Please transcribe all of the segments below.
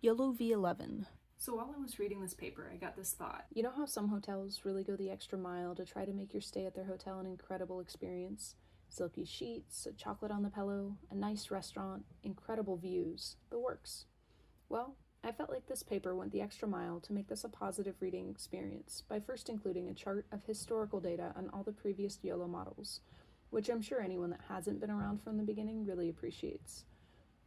YoloV11. So while I was reading this paper, I got this thought. You know how some hotels really go the extra mile to try to make your stay at their hotel an incredible experience? Silky sheets, a chocolate on the pillow, a nice restaurant, incredible views, the works. Well, I felt like this paper went the extra mile to make this a positive reading experience by first including a chart of historical data on all the previous YOLO models, which I'm sure anyone that hasn't been around from the beginning really appreciates.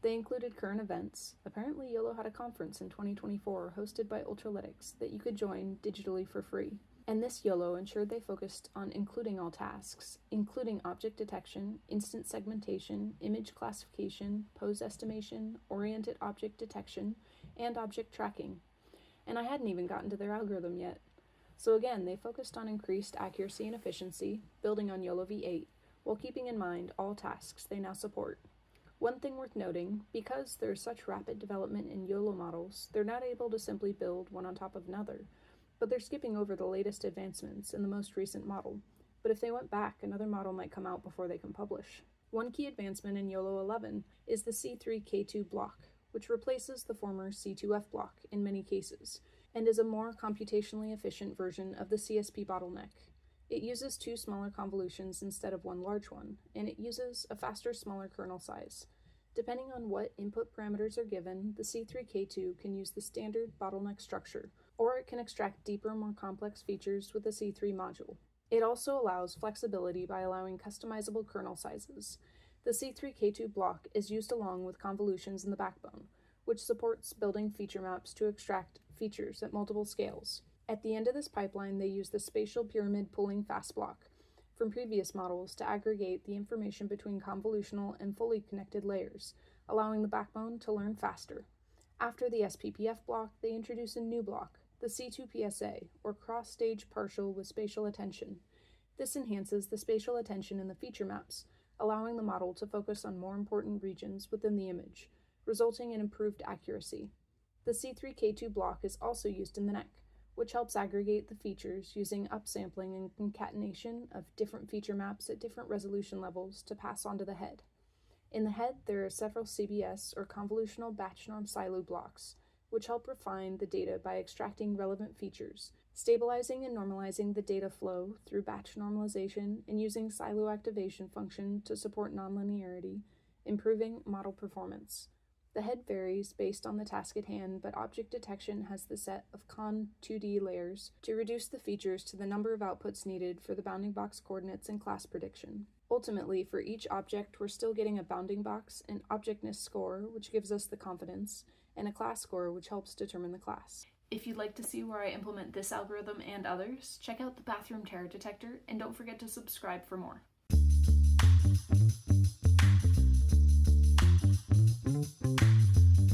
They included current events. Apparently, YOLO had a conference in 2024 hosted by Ultralytics that you could join digitally for free. And this YOLO ensured they focused on including all tasks, including object detection, instant segmentation, image classification, pose estimation, oriented object detection, and object tracking. And I hadn't even gotten to their algorithm yet. So again, they focused on increased accuracy and efficiency, building on YoloV8, while keeping in mind all tasks they now support. One thing worth noting, because there's such rapid development in YOLO models, they're not able to simply build one on top of another, but they're skipping over the latest advancements in the most recent model. But if they went back, another model might come out before they can publish. One key advancement in YoloV11 is the C3K2 block, which replaces the former C2F block in many cases, and is a more computationally efficient version of the CSP bottleneck. It uses two smaller convolutions instead of one large one, and it uses a faster, smaller kernel size. Depending on what input parameters are given, the C3K2 can use the standard bottleneck structure, or it can extract deeper, more complex features with the C3 module. It also allows flexibility by allowing customizable kernel sizes. The C3K2 block is used along with convolutions in the backbone, which supports building feature maps to extract features at multiple scales. At the end of this pipeline, they use the spatial pyramid pooling fast block from previous models to aggregate the information between convolutional and fully connected layers, allowing the backbone to learn faster. After the SPPF block, they introduce a new block, the C2PSA, or cross-stage partial with spatial attention. This enhances the spatial attention in the feature maps, allowing the model to focus on more important regions within the image, resulting in improved accuracy. The C3K2 block is also used in the neck, which helps aggregate the features using upsampling and concatenation of different feature maps at different resolution levels to pass on to the head. In the head, there are several CBS or convolutional batch norm silo blocks, which help refine the data by extracting relevant features, stabilizing and normalizing the data flow through batch normalization, and using silo activation function to support nonlinearity, improving model performance. The head varies based on the task at hand, but object detection has the set of con 2D layers to reduce the features to the number of outputs needed for the bounding box coordinates and class prediction. Ultimately, for each object, we're still getting a bounding box, an objectness score, which gives us the confidence, and a class score, which helps determine the class. If you'd like to see where I implement this algorithm and others, check out the Bathroom Terror Detector, and don't forget to subscribe for more.